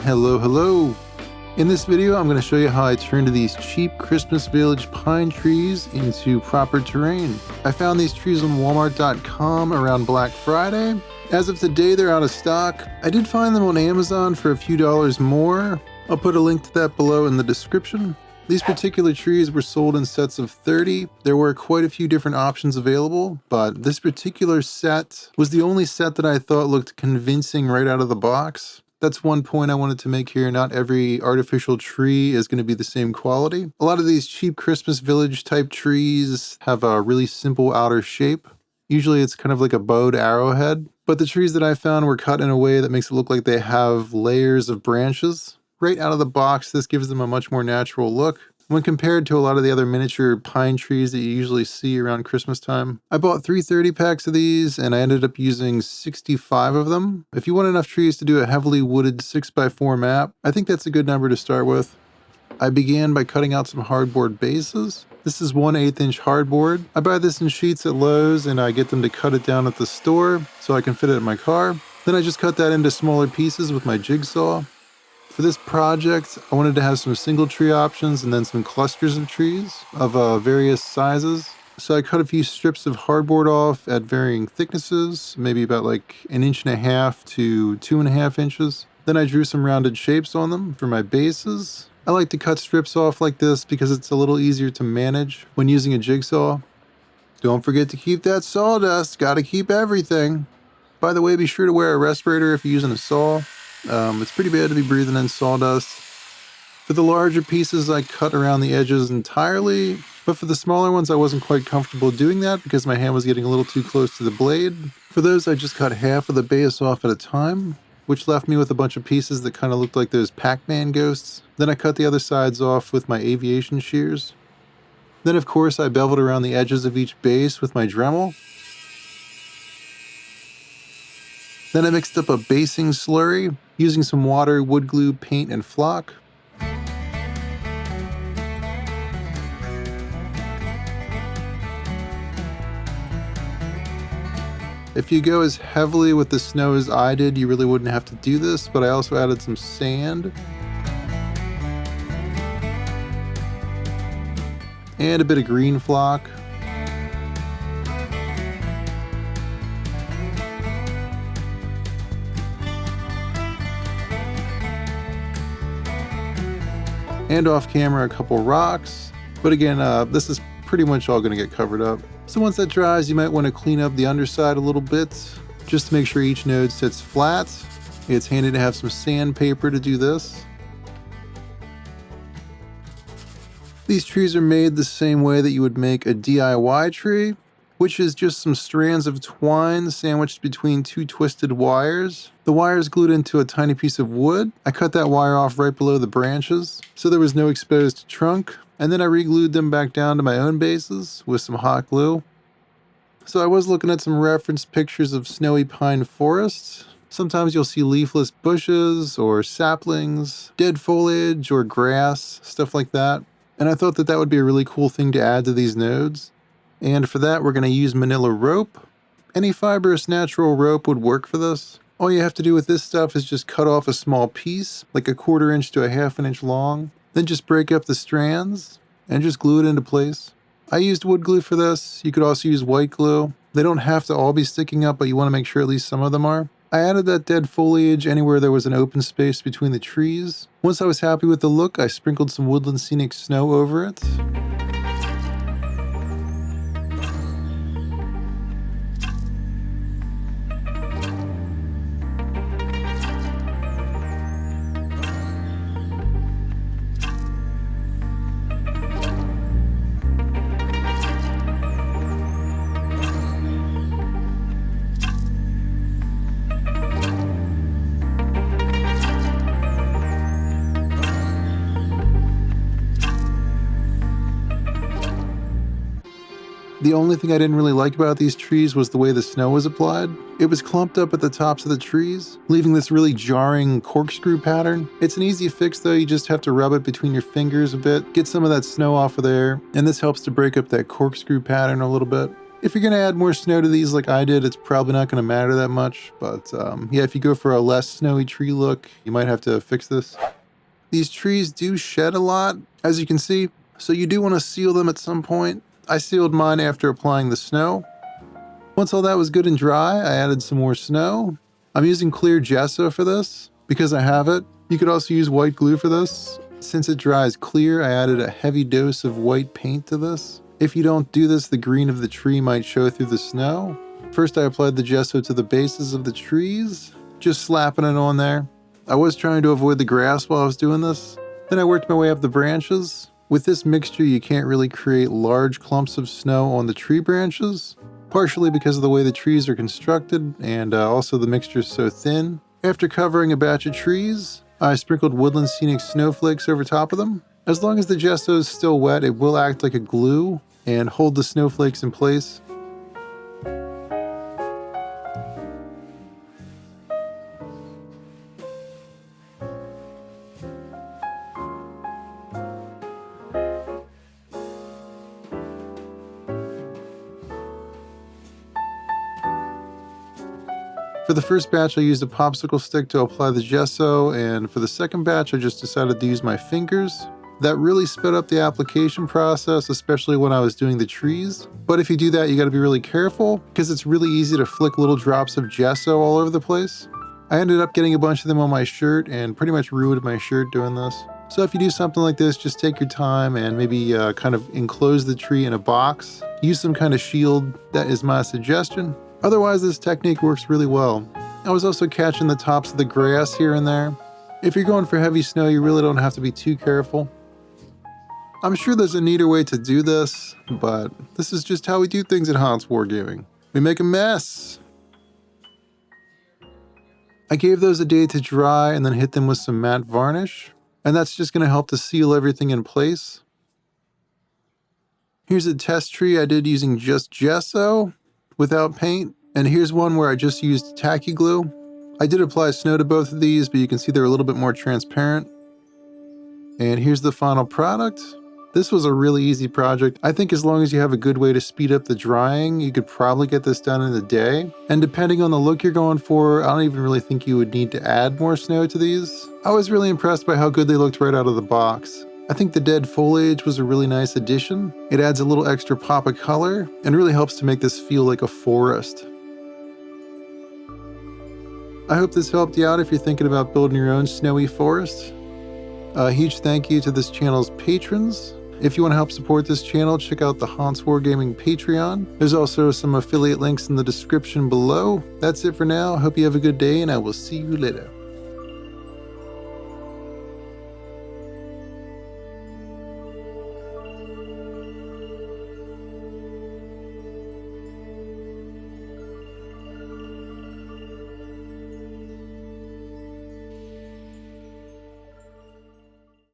Hello. In this video, I'm going to show you how I turned these cheap Christmas Village pine trees into proper terrain. I found these trees on Walmart.com around Black Friday. As of today, they're out of stock. I did find them on Amazon for a few dollars more. I'll put a link to that below in the description. These particular trees were sold in sets of 30. There were quite a few different options available, but this particular set was the only set that I thought looked convincing right out of the box. That's one point I wanted to make here. Not every artificial tree is going to be the same quality. A lot of these cheap Christmas Village type trees have a really simple outer shape. Usually it's kind of like a bowed arrowhead, but the trees that I found were cut in a way that makes it look like they have layers of branches. Right out of the box, this gives them a much more natural look when compared to a lot of the other miniature pine trees that you usually see around Christmas time. I bought 330 packs of these and I ended up using 65 of them. If you want enough trees to do a heavily wooded 6x4 map, I think that's a good number to start with. I began by cutting out some hardboard bases. This is 1/8 inch hardboard. I buy this in sheets at Lowe's and I get them to cut it down at the store so I can fit it in my car. Then I just cut that into smaller pieces with my jigsaw. For this project, I wanted to have some single tree options and then some clusters of trees of various sizes. So I cut a few strips of hardboard off at varying thicknesses, maybe about like 1.5 to 2.5 inches. Then I drew some rounded shapes on them for my bases. I like to cut strips off like this because it's a little easier to manage when using a jigsaw. Don't forget to keep that sawdust, gotta keep everything. By the way, be sure to wear a respirator if you're using a saw. It's pretty bad to be breathing in sawdust. For the larger pieces, I cut around the edges entirely, but for the smaller ones, I wasn't quite comfortable doing that because my hand was getting a little too close to the blade. For those, I just cut half of the base off at a time, which left me with a bunch of pieces that kind of looked like those Pac-Man ghosts. Then I cut the other sides off with my aviation shears. Then, of course, I beveled around the edges of each base with my Dremel. Then I mixed up a basing slurry using some water, wood glue, paint, and flock. If you go as heavily with the snow as I did, you really wouldn't have to do this, but I also added some sand and a bit of green flock. And off camera, a couple rocks. But again, this is pretty much all going to get covered up. So once that dries, you might want to clean up the underside a little bit, just to make sure each node sits flat. It's handy to have some sandpaper to do this. These trees are made the same way that you would make a DIY tree, which is just some strands of twine sandwiched between two twisted wires. The wire is glued into a tiny piece of wood. I cut that wire off right below the branches, so there was no exposed trunk, and then I re-glued them back down to my own bases with some hot glue. So I was looking at some reference pictures of snowy pine forests. Sometimes you'll see leafless bushes or saplings, dead foliage or grass, stuff like that. And I thought that that would be a really cool thing to add to these nodes. And for that, we're going to use manila rope. Any fibrous natural rope would work for this. All you have to do with this stuff is just cut off a small piece, like 1/4 inch to 1/2 inch long. Then just break up the strands and just glue it into place. I used wood glue for this. You could also use white glue. They don't have to all be sticking up, but you want to make sure at least some of them are. I added that dead foliage anywhere there was an open space between the trees. Once I was happy with the look, I sprinkled some woodland scenic snow over it. The only thing I didn't really like about these trees was the way the snow was applied. It was clumped up at the tops of the trees, leaving this really jarring corkscrew pattern. It's an easy fix though, you just have to rub it between your fingers a bit, get some of that snow off of there, and this helps to break up that corkscrew pattern a little bit. If you're going to add more snow to these like I did, it's probably not going to matter that much. But yeah, if you go for a less snowy tree look, you might have to fix this. These trees do shed a lot, as you can see, so you do want to seal them at some point. I sealed mine after applying the snow. Once all that was good and dry, I added some more snow. I'm using clear gesso for this because I have it. You could also use white glue for this. Since it dries clear, I added a heavy dose of white paint to this. If you don't do this, the green of the tree might show through the snow. First, I applied the gesso to the bases of the trees, just slapping it on there. I was trying to avoid the grass while I was doing this. Then I worked my way up the branches. With this mixture, you can't really create large clumps of snow on the tree branches, partially because of the way the trees are constructed, and also the mixture is so thin. After covering a batch of trees, I sprinkled Woodland Scenic snowflakes over top of them. As long as the gesso is still wet, it will act like a glue and hold the snowflakes in place. For the first batch, I used a popsicle stick to apply the gesso, and for the second batch, I just decided to use my fingers. That really sped up the application process, especially when I was doing the trees. But if you do that, you gotta be really careful, because it's really easy to flick little drops of gesso all over the place. I ended up getting a bunch of them on my shirt, and pretty much ruined my shirt doing this. So if you do something like this, just take your time and maybe kind of enclose the tree in a box. Use some kind of shield, that is my suggestion. Otherwise, this technique works really well. I was also catching the tops of the grass here and there. If you're going for heavy snow, you really don't have to be too careful. I'm sure there's a neater way to do this, but this is just how we do things at Hans Wargaming. We make a mess. I gave those a day to dry and then hit them with some matte varnish, and that's just going to help to seal everything in place. Here's a test tree I did using just gesso, without paint, and here's one where I just used tacky glue. I did apply snow to both of these, but you can see they're a little bit more transparent. And here's the final product. This was a really easy project. I think as long as you have a good way to speed up the drying, you could probably get this done in a day. And depending on the look you're going for, I don't even really think you would need to add more snow to these. I was really impressed by how good they looked right out of the box. I think the dead foliage was a really nice addition. It adds a little extra pop of color and really helps to make this feel like a forest. I hope this helped you out if you're thinking about building your own snowy forest. A huge thank you to this channel's patrons. If you want to help support this channel, check out the Hans Wargaming Patreon. There's also some affiliate links in the description below. That's it for now. I hope you have a good day, and I will see you later.